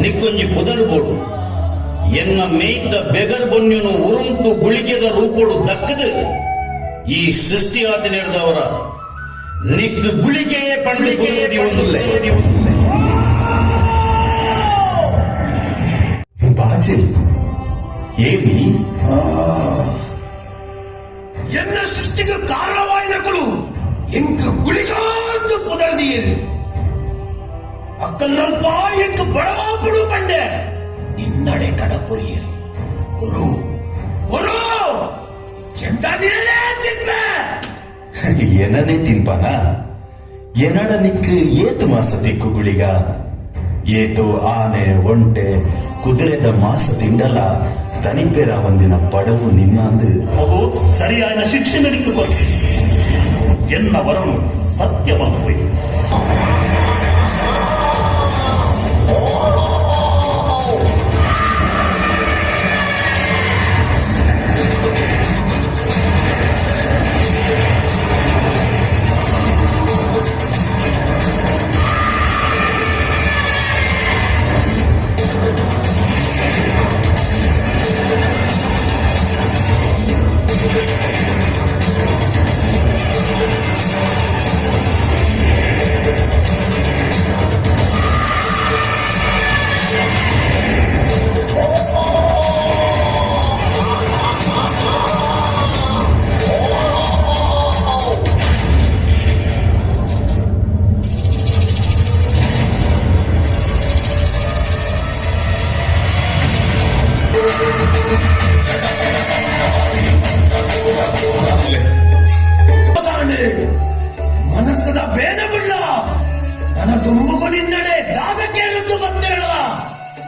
ನಿಕ್ಕೊಂಜಿ ಪುದರ್ಬೋಡು ಎನ್ನ ಮೇಯ್ತ ಬೆಗರ್ ಬೊನ್ಯನು ಉರುಂಟು ಗುಳಿಗೆದ ರೂಪೋಡು ದಕ್ಕದು ಈ ಸೃಷ್ಟಿಯಾತ ನಡೆದವರ ನಿಕ್ ಗುಳಿಗೆಯೇ ಪಡೆದು ಪುದರ್ದಿ ಒಂದಿಲ್ಲ ಬಾಜಿ ಏನಿ ಎನ್ನ ಸೃಷ್ಟಿಗೆ ಕಾರಣವಾಯಿನಗಳು ಎಂಕ ಗುಳಿಗಾಂದು ಪುದರ್ದಿಯೇನು ಅಕ್ಕಲ್ಪ ಎಂಕ ಬಡವಾಪುಡು ಬಂಡೆ ನಿನ್ನಡೆ ಕಡಪುರಿಯರು ಗುರು ಗುರು ಚೆಂಡಾನಿಯಲ್ಲೇ ತಿನ್ನೆ ಏನನೇ ತಿನ್ಪಾನ ಏನಡ ನಿಕ್ ಏತು ಮಾಸ ದಿಕ್ಕು ಗುಳಿಗ ಏತು ಆನೆ ಒಂಟೆ ಕುದುರೆದ ಮಾಸ ತಿಂಡಲ ತನಿಪೆರ ಒಂದಿನ ಪಡವು ನಿನ್ನಂದು ಮಗು ಸರಿಯಾದ ಶಿಕ್ಷೆ ಕೊಡ್ತೀನಿ ಎನ್ನ ವರನು ಸತ್ಯವನ್ನು ಹೋಯಿ ಮನಸ್ಸದ ಬೇನವುಳ್ಳ ನನ್ನ ದುಂಬುಗು ನಿನ್ನಡೆ ದಾದಕ್ಕೇನೊಂದು ಬತ್ತೇಳ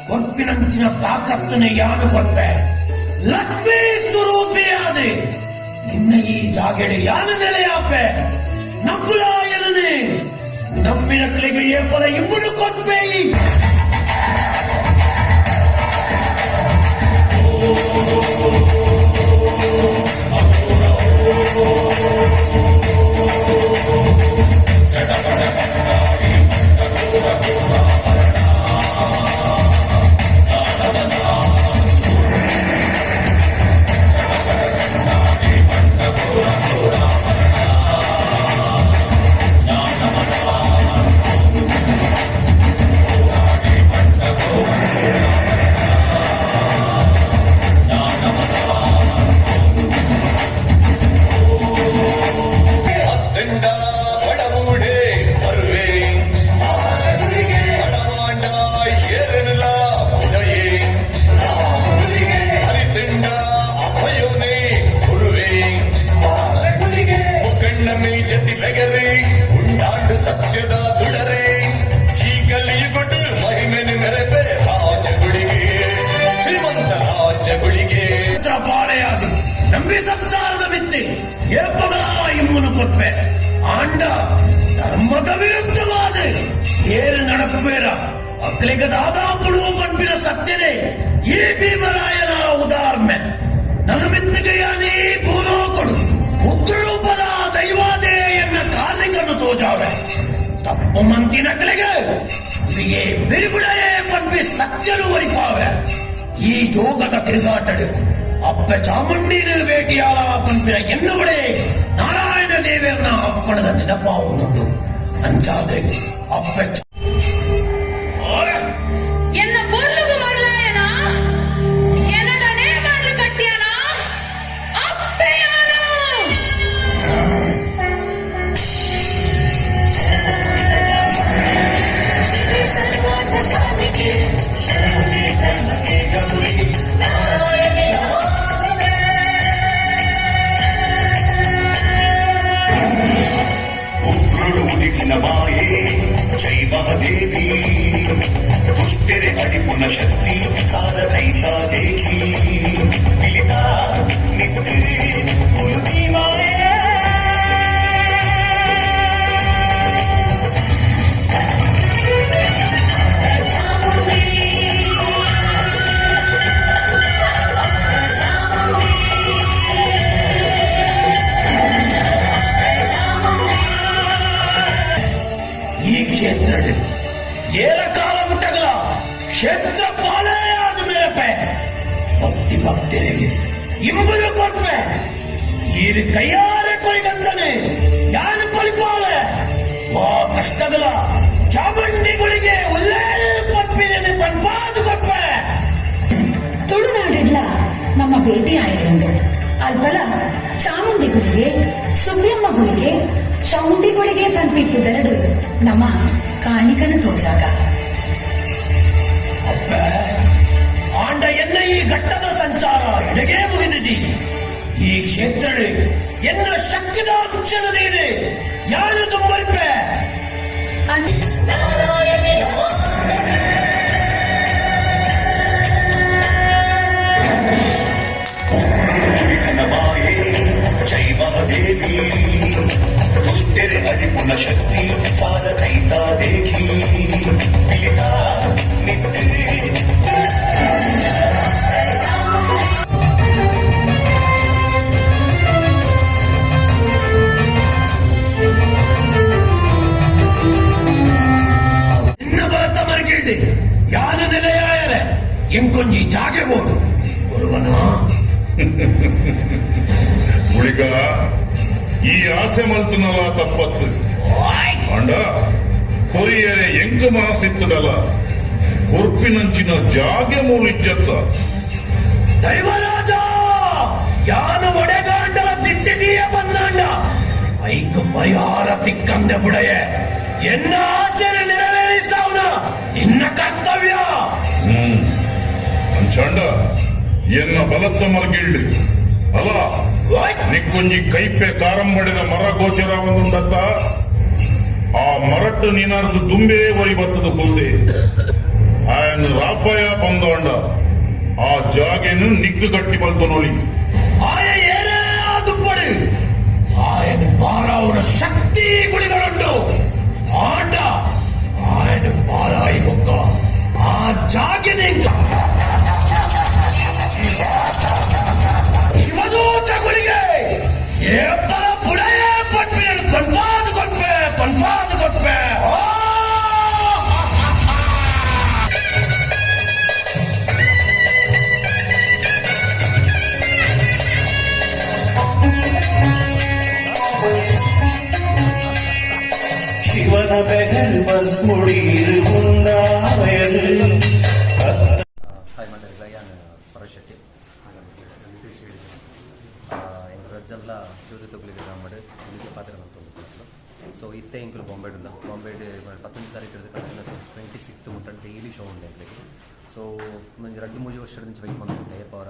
ಕೊಪ್ಪಿನಂಚಿನ ತಾಕತ್ತನೆ ಯಾನು ಕೊಪ್ಪೆ ಲಕ್ಷ್ಮೀ ಸ್ವರೂಪಿಯಾದೆ ನಿನ್ನ ಈ ಜಾಗೆಡೆ ಯಾನ ನೆಲೆಯಾಪೆ ನಂಬುಲಾಯನೇ ನಮ್ಮಿನಕ್ಳಿಗೆ ಏಪಲ ಇಂಬುಡು ಕೊಪ್ಪೆ ಸತ್ಯದ ದುಡರೆ ಹೀಗಲಿಯುಗೊಟ್ಟು ಮಹಿಮೆನು ಮೆರೆಪೆ ರಾಜಗುಳಿಗೆ ಶ್ರೀಮಂತ ರಾಜಗುಳಿಗೆ ಪಾಳೆಯಾಗಿ ನಂಬಿ ಸಂಸಾರದ ಬಿತ್ತಿ ಏಪಗಳ ಇಮ್ಮನು ಕೊಪ್ಪೆ ಆಂಡ ಧರ್ಮದ ವಿರುದ್ಧವಾದ ಏರು ನಡಪು ಬೇರ ಅಕ್ಕಲಿಗ ದಾದಾಪುಡು ಪಂಪಿನ ಸತ್ಯನೇ ಈ ಭೀಮರಾಯನ ಉದಾಹರಣೆ ನನ್ನ ಮಿತ್ತಿಗೆಯಾನಿ ಭೂಲೋಕಡು ಉಗ್ರರೂಪದ ದೈವಾದೇ ಎನ್ನ ಕಾಲಿಂಗನ್ನು ತೋಜಾವೆ ತಪ್ಪು ಮಂತಿನಕ್ಕಲಿಗೆ ಇಲ್ಲಿಗೆ ಬಿರುಗುಳೆಯೇ ಪಂಪಿ ಸತ್ಯನು ಒರಿಪಾವೆ ಈ ಜೋಗದ ತಿರುಗಾಟಡು ಅಪ್ಪೆ ಚಾಮುಂಡಿನ ಭೇಟಿಯಾದ ಪಂಪಿನ ಎನ್ನುವಡೆ ನಾರಾಯಣ ದೇವಿಯನ್ನ ಅಪ್ಪಣದ ನೆನಪಾವುದುಂಟು ಅಂಚಾದೆ ಅಪ್ಪೆ என்ன பொருளுக்கு வரலாயனா என்னடனே மரல கட்டியானா அப்பையானா श्री सर्वार्थ साधिके शरणे धर्मके गौरी नारायणी नमोस्तुते ಉಗ್ರುಡು ಉದಿಗಿನ ಮಾಯೆ ಜೈ ಮಹಾದೇವಿ ದುಷ್ಟೆರೆ ಅಡಿಪುನ ಶಕ್ತಿ ಸಾರ ಕೈತಾ ದೇಖಿ ಮಿಲಿತಾ ನಿತ್ಯ ಕುಲುದಿ ಮಾಯೆ ಈ ಕ್ಷೇತ್ರ ಏರ ಕಾಲ ಮುಟ್ಟಗಲ ಎತ್ರ ಪಾಲೆಯಾದ ಮೇರೆಪೆ ಭಕ್ತಿ ಭಕ್ತರಿಗೆ ಇಂಬಲು ಕೊಡ್ಪೆ ಈರು ಕೈಯಾರೆ ಕೊಯ್ಗಂದನೆ ಯಾರು ಪಲಿಪಾವೆ ಆ ಕಷ್ಟಗಳ ಚಾಮುಂಡಿಗಳಿಗೆ ಒಳ್ಳೆ ಪರ್ಪಿನ ಪನ್ಪಾದು ಕೊಡ್ಪೆ ತುಳುನಾಡಿಡ್ಲ ನಮ್ಮ ಭೇಟಿ ಆಯ್ಕೊಂಡು ಅಲ್ಪಲ ಚಾಮುಂಡಿಗಳಿಗೆ ಸುಬ್ಬಿಯಮ್ಮಗಳಿಗೆ ಚೌಂಡಿಗಳಿಗೆ ಪನ್ಪಿಪ್ಪುದೆರಡು ನಮ್ಮ ಕಾಣಿಕನ ತೋಜಾಗ ಅಪ್ಪೆ ಆಂಡ ಎನ್ನ ಈ ಘಟ್ಟದ ಸಂಚಾರ ಇಡಗೇ ಮುಗಿದಿಜಿ ಈ ಕ್ಷೇತ್ರ ಎನ್ನ ಶಕ್ತಿದ ಉಚ್ಚನದ ಇದೆ ಯಾರು ತುಂಬಲ್ಪೆ ಮಾಯೇ ಜೈ ಮಹಾದೇವಿ ದುಷ್ಟೆರೆ ಅರಿಪುನ ಶಕ್ತಿ ಸಾರ ಕೈತಾ ದೇಖಿ ಮಿಲಿತಾ ನಿತ್ಯ ಇನ್ನ ಬರತ್ತ ಮರಗಿಳ್ಳಿ ಯಾರು ನೆಲೆಯಾಯರೆ ಎಂಕೊಂಜಿ ಜಾಗೆ ಓಡು ಗುರುವನ ಹುಡುಗ ಈ ಆಸೆ ಮಲ್ತನಲ್ಲ ತಪ್ಪತ್ತು ಅಂಡ ಕೊರಿಯರೆ ಎಂಕ ಮನಸ್ಸಿತ್ತದಲ್ಲ ಕೊರ್ಪಿನಂಚಿನ ಜಾಗೆ ಮೂಲಿಚ್ಚತ್ತ ದೈವರಾಜ ಯಾನು ಒಡೆಗಾಂಡಲ ದಿಟ್ಟಿದೀಯ ಬಂದಾಂಡ ಐಕು ಪರಿಹಾರ ತಿಕ್ಕಂದೆ ಬುಡಯೆ ಎನ್ನ ಆಸೆನ ನೆರವೇರಿಸವನ ಇನ್ನ ಕರ್ತವ್ಯ ಅಂಚಂಡ ಎನ್ನ ಬಲತ್ತ ಮಲ್ಗಿಳ್ಳಿ ಅಲ್ಲ ನಿಕ್ಕೊಂಜಿ ಕೈಪೆ ಕಾರಂಬಡಿದ ಮರ ಗೋಚರ ಒಂದುಂಡತ್ತ ಆ ಮರಟ್ಟು ನೀನಾರ್ದು ದುಂಬೆ ಒರಿ ಬತ್ತದ ಕುಲ್ದೆ ಆಯನ್ ರಾಪಯ ಬಂದೋಂಡ ಆ ಜಾಗೆನು ನಿಗ್ಗು ಗಟ್ಟಿ ಬಲ್ತು ನೋಡಿ ಆಯ ಏನೇ ಅದು ಪಡಿ ಆಯನ ಪಾರಾವನ ಶಕ್ತಿ ಗುಳಿಗಳುಂಟು ಆಂಡ ಆಯನ ಪಾರಾಯಿ ಮೊಕ್ಕ ಆ ಜಾಗೆನೆ ಶಿವದೂತ ಗುಳಿಗೆ ಏಪ್ಪಲ ಬುಡಯೇ ಪಟ್ಪೆ ಪನ್ಪಾದು ಕೊಟ್ಪೆ ಪನ್ಪಾದು ಕೊಟ್ಪೆ ಶಿವನ ಬೆಗಲ್ ಬಸ್ಮುಡೀರು ಉಂಡಾವಯಲು ಹಾಯ್ ಮಾತಾಡಿದ ಯಾನ್ ಪರಶ್ ಶೆಟ್ಟಿ ನಿತೀಶ್ ಹೇಳಿದ್ರು ಎಂಕ್ ರಜ್ಜಲ್ಲ ಜೋತಿ ತೊಗಲಿಗೆ ಮಾಡಿ ನಿಮಗೆ ಪಾತ್ರ ಅಂತಂದು ಸೊ ಇತ್ತೆ ಎಂಕಲು ಬಾಂಬೆಡಿಲ್ಲ ಬಾಂಬೆಡ್ 11 ತಾರೀಕು ಕಂಟಿನ್ಯೂಸ್ 26th ಮುಟ್ಟ ಡೈಲಿ ಶೋ ಉಂಡೆ ಎಂಕ್ಲಿಗೆ ಸೊ ನಂಗೆ 2-3 ವರ್ಷದ నుంచి ವೆಯ್ಟ್ ಮಾಡ್ತಿದ್ದೆ ಅವರ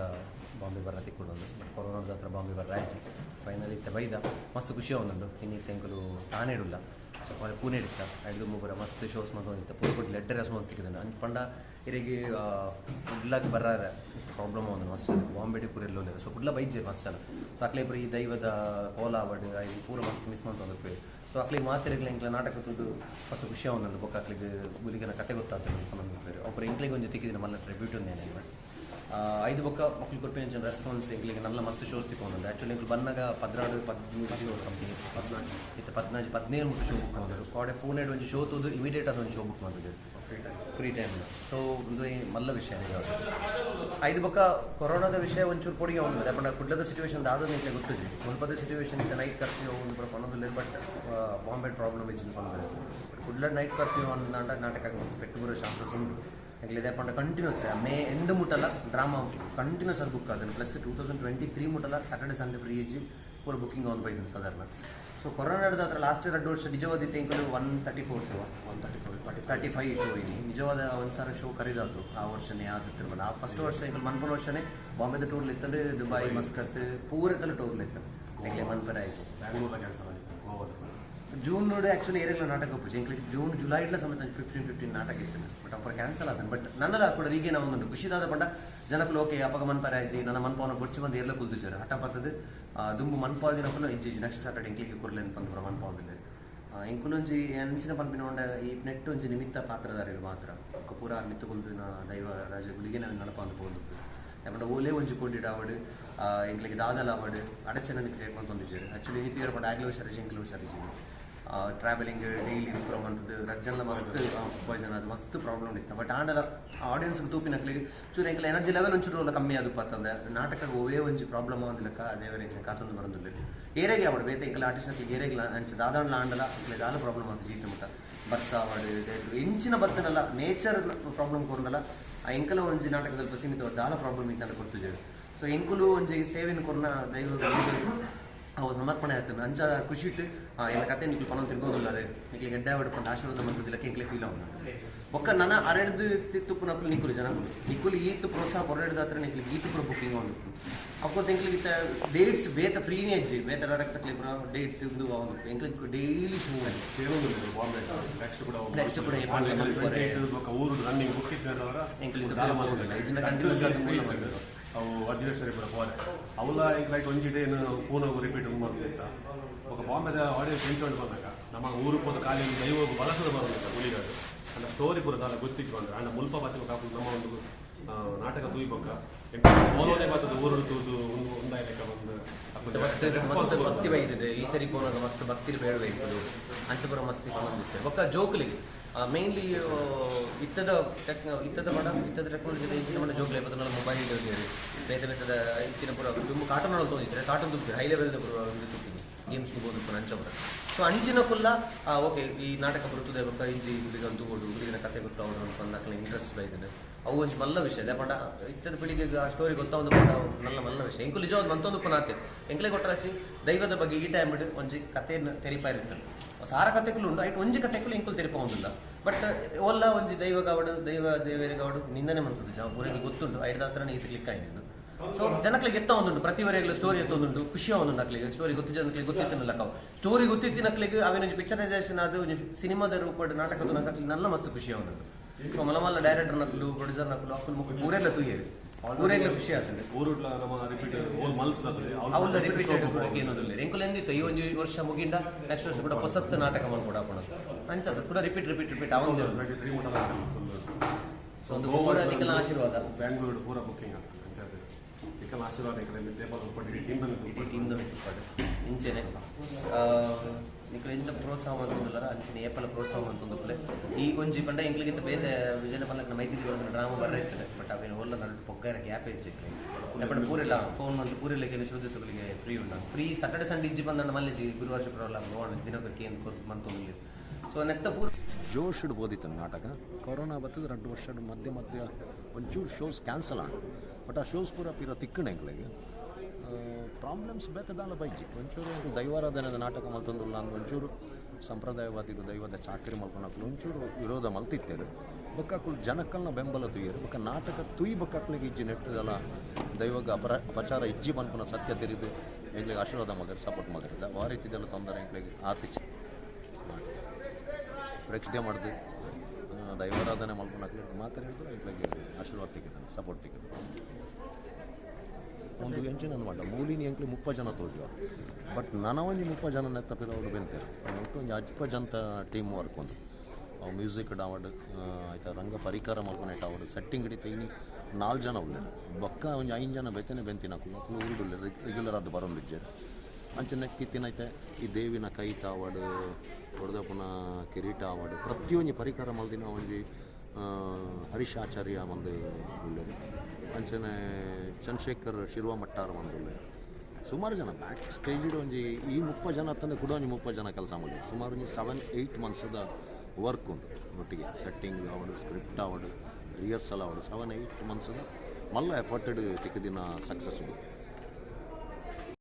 ಬಾಂಬೆ ಬರ ತಿಕ್ಕೊಂಡು ಬಟ್ ಕೊರೋನಾದ ಹತ್ರ ಬಾಂಬೆ ಬರ ರಾಯ್ಚಿ ಫೈನಲಿ ಇತ್ತೆ ಬೈದ ಮಸ್ತ್ ಖುಷಿ ಅವನೊಂದು ಇನ್ನಿತ್ತೆ ಎಂಕಲು ತಾನೇಡುಲ್ಲ ಪೂನೆ ಇಡ್ತ ಐದು ಮೂಗರ ಮಸ್ತ್ ಶೋಸ್ ಮಾಡ್ಕೊಂಡಿತ್ತು ಪೂರ್ಕೊಟ್ಟು ಲೆಟ್ಟರ್ ರೆಸ್ಪಾನ್ಸ್ ತಿಕ್ಕಿದ್ದಾನೆ ಅಂದ್ಕೊಂಡ ಇರಿಗೆ ಕುಡ್ಲಾಗ ಬರಾರ ಪ್ರಾಬ್ಲಮ್ ಒಂದು ಮಸ್ತ್ ಬಾಂಬೆಡಿ ಪೂರ ಎಲ್ಲೋ ಸೊ ಕುಡ್ಲ ಬೈಜೆ ಮಸ್ತ್ ಅಲ್ಲ ಸೊ ಅಕ್ಲೆ ಪೂರ ಈ ದೈವದ ಕೋಲ ಅವಡ್ ಐದು ಪೂರ ಮಸ್ತ್ ಮಿಸ್ ಮಾಡ್ಕೊಂಡು ಸೊ ಅಕ್ಲಿಗೆ ಮಾತಿರಲಿಲ್ಲ ಎಂಕ್ಲ ನಾಟಕ ತುಂಡು ಮಸ್ತ್ ಖುಷಿ ಅವನೊಂದು ಬೊಕ್ಕ ಅಕ್ಲಿಗೆ ಗುಲಿಗನ ಕತೆ ಗೊತ್ತಾಗ್ತದೆ ಅನ್ಕೊಂಡು ಒಬ್ಬರು ಎಂಕ್ಲಿಗೆ ಒಂದು ತಿಕ್ಕಿದ್ದೀನಿ ಮಲ್ಲ ಟ್ರಿಬ್ಯೂಟ್ ಒಂದೇನೆ ಐದು ಬೊಕ್ಕ ಮಕ್ಳು ಕೊಟ್ಟು ರೆಸ್ಪಾನ್ಸ್ ಎಂಕ್ಲಿಗೆ ನಲ್ಲ ಮಸ್ತ್ ಶೋಸ್ ತಿಕ್ಕೊಂಡ್ ಆ್ಯಕ್ಚುಲಿ ಎಂಕ್ಲು ಬಂದಾಗ 14-15 ಶೋ ಸಮಥಿಂಗ್ 14-17 ಮುಟ್ಟು ಶೋ ಬುಕ್ ಮಾಡಿದ್ರು ಕಾಡೆ ಪೂನೆಡ್ ಒಂದು ಶೋ ತೋದು ಇಮಿಡಿಯೇಟ್ ಅದೊಂದು ಶೋ ಬುಕ್ ಮಾಡಿದ್ರು ಫ್ರೀ ಟೈಮ್ ಸೊ ಒಂದು ಮಲ್ಲ ವಿಷಯ ಐದು ಬೊಕ್ಕ ಕೊರೋನಾದ ವಿಷಯ ಒಂಚೂರು ಕೊಡುಗೆ ಅವನಿದೆ ಬಟ್ ಕುಡ್ಲದ ಸಿಚುವೇಶನ್ ಆದ ನಿಂಗೆ ಗೊತ್ತಿದೆ ಮುಲ್ಪದ ಸಿಚುವೇಶನ್ ಇತ್ತು ನೈಟ್ ಕರ್ಫ್ಯೂ ಒಂದು ಪನ್ನೊಂದಿಲ್ಲ ಬಟ್ ಬಾಂಬೆ ಪ್ರಾಬ್ಲಮ್ ಹೆಚ್ಚಿನ ಬಂದರೆ ಕುಡ್ಲ ನೈಟ್ ಕರ್ಫ್ಯೂ ಅಂದ ನಾಟಕ ಮಸ್ತ್ ಪೆಟ್ಟು ಬರೋ ಚಾನ್ಸಸ್ ಉಂಟು ಯಾಕಂದ್ರೆ ಇದೇ ಪಂಡ ಕಂಟಿನ್ಯೂಸ್ ಮೇ ಎಂಡ್ ಮುಟ್ಟಲ್ಲ ಡ್ರಾಮಾ ಕಂಟಿನ್ಯೂಸ್ ಆಗಿ ಬುಕ್ ಆದ್ರೆ ಪ್ಲಸ್ 2023 ಮುಟ್ಟಲ್ಲ ಸ್ಯಾಟರ್ಡೆ ಸಂಡೇ ಫ್ರೀ ಹೆಚ್ಚಿ ಪೂರ ಬುಕ್ಕಿಂಗ್ ಆನ್ ಬೈದು ಸಾಧಾರಣ ಸೊ ಕೊರೋನಾ ನಡೆದ ಹತ್ರ ಲಾಸ್ಟ್ 2 ವರ್ಷ ನಿಜವಾದ ತೆಂಕಲು 134 ಶೋ 35 ಶೋ ಇಲ್ಲಿ ನಿಜವಾದ ಒಂದ್ಸಾರ ಶೋ ಕರೀದಾತು ಆ ವರ್ಷನೇ ಆಗುತ್ತಿರ್ಬಲ್ಲ ಆ ಫಸ್ಟ್ ವರ್ಷ ಈಗ ಮನ್ಪನ ವರ್ಷನೇ ಬಾಂಬೆದ ಟೂರ್ಲಿ ಇತ್ತಂದ್ರೆ ದುಬೈ ಮಸ್ಕತ್ ಪೂರತ್ತಲ್ಲಿ ಟೂರ್ಲಿ ಇತ್ತು ಯಾಕೆ ಮನ್ಪರ ಆಯ್ತು ಬ್ಯಾಂಗ್ಳೂರ ಕೆಲಸ ಮಾಡಿತ್ತು ಗೋವಾದ ಜೂನ್ ನೋಡಿ ಆ್ಯಕ್ಚುಲಿ ಏರಿಯಲ್ಲ ನಾಟಕ ಹೋಗ್ಬೋದು ಎಂಕ್ಲಿಗೆ ಜೂನ್ ಜುಲೈ ಇಡ್ಲ ಸಮೇತ 15 ನಾಟಕ ಇತ್ತು ಬಟ್ ಅಪ್ಪ ಕ್ಯಾನ್ಸಲ್ ಆದನು ಬಟ್ ನನ್ನಲ್ಲ ಕೂಡ ಈಗ ನಾವು ಒಂದು ಖುಷಿದಾದ ಪಂಡ ಜನಕ್ಕೂ ಓಕೆ ಅಪ್ಪಗ ಮನ್ಪರಾಯ್ಜಿ ನನ್ನ ಮನ್ಪವನ ಬೊಚ್ಚಿ ಬಂದು ಏರ್ಲ ಕುಲ್ದಿದ್ದಾರೆ ಹಠ ಪತ್ತದು ದುಂಬು ಮನ್ಪಾದಿನಪ್ಪಲು ಇಜ್ಜಿ ನೆಕ್ಸ್ಟ್ ಸ್ಯಾಟರ್ಡೆ ಎಂಕ್ಲಿಗೆ ಕೊರ್ಲೆ ಅಂತ ಬಂದು ಮನ್ಪಾವದಿಲ್ಲ ಎಂಕುಲೊಂಜಿ ಅಂಚಿನ ಪನ್ಪಿನ ಹೊಂಡ ಈ ನೆಟ್ ಒಂಜಿ ನಿಮಿತ್ತ ಪಾತ್ರಧಾರಿಗಳು ಮಾತ್ರ ಪೂರ ಮಿತ್ತು ಕುಲ್ದಿನ ದೈವ ರಾಜ ಗುಳಿಗಿನ ನಡಪ ಅಂತ ಹೋಗುದು ಯಾಕಂದ್ರೆ ಓಲೆ ಒಂಜಿ ಕೊಂಡಿಡ ಅವಡು ಎಂಕ್ಲಿಗೆ ದಾದಲ ಅವಡು ಅಡಚನ ಕ್ರಿಯೇಟ್ ಮಾಡ್ತೊಂದಿದ್ದಾರೆ ಆ್ಯಕ್ಚುಲಿ ನಿತ್ಯ ಪಂಡ ಆಗ್ಲೂ ಹುಷಾರಿಜಿ ಎಂಕ್ಲು ಹುಷಾರಿಜಿ ಟ್ರಾವೆಲಿಂಗ್ ಡೈಲಿ ಇರುವಂಥದ್ದು ರಜ್ಜಲ್ಲ ಮಸ್ತ್ ಪಾಯ್ಸನ್ ಅದು ಮಸ್ತ್ ಪ್ರಾಬ್ಲಮ್ ಇತ್ತು. ಬಟ್ ಆಂಡಲ ಆಡಿಯನ್ಸ್ ತೂಪಿನಕ್ಲಿಗೆ ಚೂರು ಎಂಕಲ ಎನರ್ಜಿ ಲೆವೆಲ್ ಒಂಚೂರು ಕಮ್ಮಿ ಅದು ಪತ್ತಂದೆ ನಾಟಕ ಓವೇ ಒಂಚು ಪ್ರಾಬ್ಲಮ್ ಆದಿಲ್ಲಕ್ಕ ದೇವರಿಗೆ ಕಾತೊಂದು ಬರೋದಿಲ್ಲ ಏರೆಗೆ ಅವಡು ಬೇತೆ ಎಂಕಲ ಆರ್ಟಿಸ್ಟ್ ಏರೆಗೆ ಅಂಚ ದಾದಾಂಡ್ಲ ಆಂಡಲ ಎಂಕಲೆ ದಾಲ ಪ್ರಾಬ್ಲಮ್ ಅಂತ ಜೀತ ಮುಟ್ಟ ಬಸ್ ಆವಾಡು ಎಂಚಿನ ಬತ್ತನಲ್ಲ ನೇಚರ್ ಪ್ರಾಬ್ಲಮ್ ಕೊರನಲ್ಲ ಆ ಎಂಕಲ ಒಂಜಿ ನಾಟಕದಲ್ಲಿ ಸೀಮಿತ ದಾಲ ಪ್ರಾಬ್ಲಮ್ ಇತ್ತು ಅಂತ ಕೊಡ್ತಿದ್ದೇವೆ. ಸೊ ಎಂಕುಲು ಒಂಜಿ ಸೇವೆನ ಕೊರನ ದೈವ ಅವು ಸಮರ್ಪಣೆ ಆಗ್ತದೆ ಅಂಚ ಖುಷಿ ಇಟ್ಟು ಎಲ್ಲ ಕತೆ ನಿಕ್ಲು ಪನೊಂದು ತಿರ್ಗೋದಿಲ್ಲಾರೆ ನಿಕ್ಲಿ ಗೆಡ್ಡೆ ಹೊಡ್ಕೊಂಡು ಆಶೀರ್ವಾದ ಮಂತದಿಲ್ಲಕ್ಕೆ ಎಂಕ್ಲೆ ಫೀಲ್ ಆಗ ಒಕ್ಕ ನನ್ನ ಅರೆಡ್ದು ತಿಪ್ಪು ನಕ್ಕಲು ನಿಕ್ಕುಲು ಜನಗಳು ನಿಕ್ಕುಲು ಈತು ಪ್ರೋತ್ಸಾಹ ಹೊರಡ್ದ ಹತ್ರ ನಿಕ್ಲಿ ಈತು ಪುರ ಬುಕ್ಕಿಂಗ್ ಒಂದು ಅಫ್ಕೋರ್ಸ್ ಎಂಕ್ಲಿಗೆ ಡೇಟ್ಸ್ ಬೇತ ಫ್ರೀನೇ ಇಜ್ಜಿ ಬೇತ ರಡಕ್ತಕ್ಲಿ ಡೇಟ್ಸ್ ಇದು ಒಂದು ಎಂಕ್ಲಿಗೆ ಡೈಲಿ ಶೂ ನೆಕ್ಸ್ಟ್ ಕೂಡ ಊರು ರನ್ನಿಂಗ್ ಬುಕ್ಕಿದ್ದವರ ಎಂಕ್ಲಿಗೆ ಕಂಟಿನ್ಯೂಸ್ ಅದು ಅವು ಅರ್ಜುನೇಶ್ವರಿ ಕೂಡ ಹೋದೆ ಅವಳ ಈಗ ಲೈಕ್ ಒಂಜಿ ಡೇ ಪೂನ ರಿಪೀಟ್ ಮಾಡ್ತಿತ್ತ ఒక ಬಾಂಬೆದ ಆಡಿಯನ್ಸ್ ಎಂಟೊಂಡು ಬಂದಾಗ ನಮ್ಮ ಊರು ಪೋದ ಕಾಲಿ ದೈವ ಬಳಸದ ಬರೋದಿಲ್ಲ ಉಳಿಗಾಡು ಅಂದ್ರೆ ಸ್ಟೋರಿ ಪೂರ ದಾಲ ಗೊತ್ತಿಟ್ಕೊಂಡ್ರೆ ಅಂಡ ಮುಲ್ಪ ಬತ್ತಿಗೆ ಕಾಪು ನಮ್ಮ ಒಂದು ನಾಟಕ ತೂಯ್ಬೇಕ ಓಲೋನೆ ಬರ್ತದೆ ಊರು ತೂದು ಒಂದಾಯ ಲೆಕ್ಕ ಮಸ್ತ್ ಭಕ್ತಿ ಬೈದಿದೆ ಈ ಸರಿ ಕೋನದ ಮಸ್ತ್ ಭಕ್ತಿ ಬೇಡಬೇಕು ಅಂಚಪುರ ಮಸ್ತಿ ಬಂದಿತ್ತೆ ಒಕ್ಕ ಜೋಕ್ಲಿಗೆ ಮೇನ್ಲಿ ಇತ್ತದ ಟೆಕ್ನಾಲಜಿ ಇಂಚಿನ ಮಟ್ಟ ಜೋಕ್ಲಿ ಬರ್ತದೆ ಮೊಬೈಲ್ ಬೇತೆ ಬೇತದ ಇಂಚಿನ ಪುರ ತುಂಬ ಕಾಟನಲ್ಲಿ ತೋದಿದ್ರೆ ಕಾಟನ್ ತುಂಬ್ತೀರಿ ಹೈ ಲೆವೆಲ್ದ ಪುರ ತುಪ್ಪಿನಿ ಗೇಮ್ಸ್ ಬೋದು ಅಂಚಪುರ ಸೊ ಅಂಚಿನ ಫುಲ್ಲ ಓಕೆ ಈ ನಾಟಕ ಬರುತ್ತದೆ ಬೊಕ್ಕ ಇಂಚಿ ಹುಡುಗಂತೂ ಓಡು ಹುಡುಗಿನ ಕತೆ ಗೊತ್ತಾವಡು ಅಂತ ಇಂಟ್ರೆಸ್ಟ್ ಬೈದಿದೆ ಅವು ಒಂಚು ಮಲ್ಲ ವಿಷಯ ಅದೇ ಪಂಡ ಇತ್ತದ ಪೀಳಿಗೆ ಆ ಸ್ಟೋರಿ ಗೊತ್ತಾವೊಂದು ಪಂಡ ಮಲ್ಲ ವಿಷಯ ಎಂಕು ನಿಜವಾದ ಮಂತೊಂದು ಪುನಾತೆ ಎಂಕ್ಲೆ ಕೊಟ್ಟರಾಸಿ ದೈವದ ಬಗ್ಗೆ ಈ ಟೈಮ್ ಬಿಡು ಒಂಜಿ ಕಥೆಯನ್ನು ತೆರಿಪಾ ಇರ್ತದೆ ಸಾರ ಕಥೆಗಳು ಉಂಟು ಐಟ್ ಒಂಜಿ ಕಥೆಗಳು ಎಂಕುಲು ತೆರಿಪೋದಿಲ್ಲ ಬಟ್ ಒಲ್ಲ ಒಂಜಿ ದೈವಗಾವಡು ದೇವರಿಗಾವಡು ನಿಂದನೆ ಮಂತದ್ದು ಊರಿಗೆ ಗೊತ್ತುಂಟು ಐದು ಹತ್ರನೇ ಇದು ಕ್ಲಿಕ್ ಆಯ್ತು. ಸೊ ಜನಕ್ಲಿಗೆ ಎತ್ತ ಒಂದುಂಟು ಪ್ರತಿವರೆಗಳು ಸ್ಟೋರಿ ಎತ್ತೊಂದುಂಟು ಖುಷಿ ಒಂದು ನಕ್ಲಿಗೆ ಸ್ಟೋರಿ ಗೊತ್ತಿದ್ದ ನಕ್ಲಿಗೆ ಗೊತ್ತಿತ್ತಿನಲ್ಲ ಕಾವು ಸ್ಟೋರಿ ಗೊತ್ತಿತ್ತಿನಕ್ಲಿಗೆ ಅವೇನೊಂದು ಪಿಕ್ಚರೈಸೇಷನ್ ಅದು ಸಿನಿಮಾದ ರೂಪ ನಾಟಕದ ನಕ್ಲಿ ನಲ್ಲ ಮಸ್ತ್ ಖುಷಿ ಅವನುಂಟು. ಸೊ ಮಲ್ಲ ಡೈರೆಕ್ಟರ್ ನಕ್ಲು ಪ್ರೊಡ್ಯೂಸರ್ ನಕ್ಲು ಅಕ್ಕಲು ಮಕ್ಕಳು ಊರೆಲ್ಲ ತೂಯೇರಿ ಊರೆಲ್ಲ ಖುಷಿ ಆಗ್ತದೆ ಅವಲ್ಲ ರಿಪೀಟೆಡ್ ಏನೋದಿಲ್ಲ ಎಂಕುಲು ಎಂದಿತ್ತು ಈ ಒಂದು ವರ್ಷ ಮುಗಿಂಡ ನೆಕ್ಸ್ಟ್ ವರ್ಷ ಕೂಡ ಹೊಸತ್ ನಾಟಕ ಮಾಡ್ಕೊಡ ಅಂಚದ ಕೂಡ ರಿಪೀಟ್ ಅವನ್ ಒಂದು ಪೂರ ಆಶೀರ್ವಾದ ಬ್ಯಾಂಗ್ಳೂರು ಪೂರ ಬುಕ್ಕಿಂಗ್ ಆಶೀರ್ವಾದ ಇಂಚೆನೆ ನಿಕ್ಲು ಎಂಚ ಪ್ರೋತ್ಸಾಹ ಅಂತಂದಿಲ್ಲ ಅಂಚಿನ ಏಪಲ ಪ್ರೋತ್ಸಾಹ ಅಂತಂದಪ್ಪಲೆ ಈ ಒಂಜಿ ಪಂಡ ಎಂಕ್ಲಿಗಿಂತ ಬೇರೆ ವಿಜಯನ ಪಲ್ಲಕ್ಕ ಮೈತ್ರಿ ಡ್ರಾಮಾ ಬರ್ರೆ ಇರ್ತದೆ ಬಟ್ ಅವೇನು ಒಲ್ಲ ನಡು ಪೊಗ್ಗಾರ ಗ್ಯಾಪ್ ಹೆಚ್ಚಿಕ್ಕೆ ಎಪ್ಪಡ ಪೂರೆಲ್ಲ ಫೋನ್ ಅಂತ ಪೂರೆಲ್ಲ ಕೆಲವು ಶೋಧಿತಗಳಿಗೆ ಫ್ರೀ ಉಂಟು ಫ್ರೀ ಸ್ಯಾಟರ್ಡೆ ಸಂಡೇ ಇಜ್ಜಿ ಬಂದ ಮಲ್ಲಿ ಗುರುವಾರ ಶುಕ್ರವಾರ ನೋಡೋಣ ದಿನಕ್ಕೆ ಏನು ಮಂತೊಂದಿಲ್ಲ ಸೊ ನೆತ್ತ ಪೂರ ಜೋಶ್ ಬೋದಿತ್ತು ನಾಟಕ ಕೊರೋನಾ ಬರ್ತದೆ 2 ವರ್ಷ ಮಧ್ಯೆ ಒಂಚೂರು ಶೋಸ್ ಕ್ಯಾನ್ಸಲ್ ಆಗ ಬಟ್ ಆ ಶೋಸ್ ಪೂರ ಪಿರ ತಿಕ್ಕಣ ಎಂಕ್ಲಿಗೆ ಪ್ರಾಬ್ಲಮ್ಸ್ ಬೇತದಾಲ ಬೈಜಿ ಒಂಚೂರು ದೈವಾರಾಧನೆದ ನಾಟಕ ಮಲ್ತಂದಿಲ್ಲ ಅಂದ್ರೆ ಒಂಚೂರು ಸಂಪ್ರದಾಯವಾದಿಗಳು ದೈವದ ಚಾಕರಿ ಮಲ್ಕೊಂಡಾಕಲು ಒಂಚೂರು ವಿರೋಧ ಮಲ್ತಿತ್ತೇರು ಬೊಕ್ಕಾಕಲು ಜನಕ್ಕಲ್ನ ಬೆಂಬಲ ತುಯ್ಯರು ಬೊಕ್ಕ ನಾಟಕ ತುಯ್ ಬೊಕ್ಕಾಕ್ಲಿಗೆ ಇಜ್ಜಿ ನೆಟ್ಟದಲ್ಲ ದೈವಗ ಅಪಚಾರ ಇಜ್ಜಿ ಬನ್ಪುನ ಸತ್ಯ ತಿರಿದು ಎಂಗ್ಲಿಗೆ ಆಶೀರ್ವಾದ ಮಾಡಿದ್ರೆ ಸಪೋರ್ಟ್ ಮಾಡಿರಿದ್ದ ಆ ರೀತಿದೆಲ್ಲ ತೊಂದರೆ ಎಂಗ್ಲಿಗೆ ಆತಿಚೆ ಪ್ರೇಕ್ಷಣೆ ಮಾಡಿದೆ ದೈವಾರಾಧನೆ ಮಲ್ಕೊಂಡಾಕ್ಲಿ ಮಾತ್ರ ಹೇಳಿದ್ರು ಎಂಗ್ಲಿಗೆ ಆಶೀರ್ವಾದ ತೆಗೆದ ಸಪೋರ್ಟ್ ತೆಗೆದು ಒಂದು ಎಂಚಿನ ಮಾಡ ಮೂಲಿನಿ ಎಂಕ್ಲಿ 30 ಜನ ತೋಜು ಬಟ್ ನನವೊಂಜಿ 30 ಜನ ನೆತ್ತಪಿದ ಅವ್ರು ಬೆಂತಾರೆ ಒಟ್ಟು ಒಂದು 10 ಜನ ಟೀಮ್ ವರ್ಕ್ ಒಂದು ಅವು ಮ್ಯೂಸಿಕ್ ಡಾವಡ್ ಆಯ್ತಾ ರಂಗ ಪರಿಕರ ಮಲ್ಕೊಂಡು ಆವಡು ಸೆಟ್ಟಿಂಗ್ ಹಿಡಿತ ಇನ್ನು 4 ಜನ ಉಳ್ಳರು ಬೊಕ್ಕ ಒಂದು 5 ಜನ ಬೆತ್ತನೆ ಬೆಂತಿನಕ್ಲು ಊರುಡುಲ್ಲ ರೆಗ್ಯುಲರ್ ಅದು ಬರೋಂದಿಜ್ಜರು ಅಂಚನೆ ಕಿತ್ತಿನೈತೆ ಈ ದೇವಿನ ಕೈತ ಆವಡು ಹೊಡೆದ ಪುನಃ ಕಿರೀಟ ಆವಡು ಪ್ರತಿಯೊಂದು ಪರಿಕರ ಮಲ್ದಿನ ಒಂಜಿ ಹರೀಶಾಚಾರ್ಯ ಮಂದು ಉಳ್ಳರು ಅಂಚನೆ ಚಂದ್ರಶೇಖರ್ ಶಿರ್ವ ಮಟ್ಟಾರ ಮಂದುಳ್ಳೆ ಸುಮಾರು ಜನ ಬ್ಯಾಕ್ ಸ್ಟೇಜಿಡ್ ಒಂಜಿ ಈ 30 ಜನ ಅಂತಂದರೆ ಕೂಡ ಒಂದು 30 ಜನ ಕೆಲಸ ಮಾಡಿದ್ರು ಸುಮಾರು ಒಂದು 7-8 ಮಂತ್ಸದ ವರ್ಕ್ ಉಂಟು ಒಟ್ಟಿಗೆ ಸೆಟ್ಟಿಂಗ್ ಆವಡು ಸ್ಕ್ರಿಪ್ಟ್ ಆವಡು ರಿಹರ್ಸಲ್ ಆವಡು 7-8 ಮಂತ್ಸದ ಮಲ್ಲ ಎಫರ್ಟೆಡ್ ತಿಕ್ಕದಿನ ಸಕ್ಸಸ್ ಉಂಟು.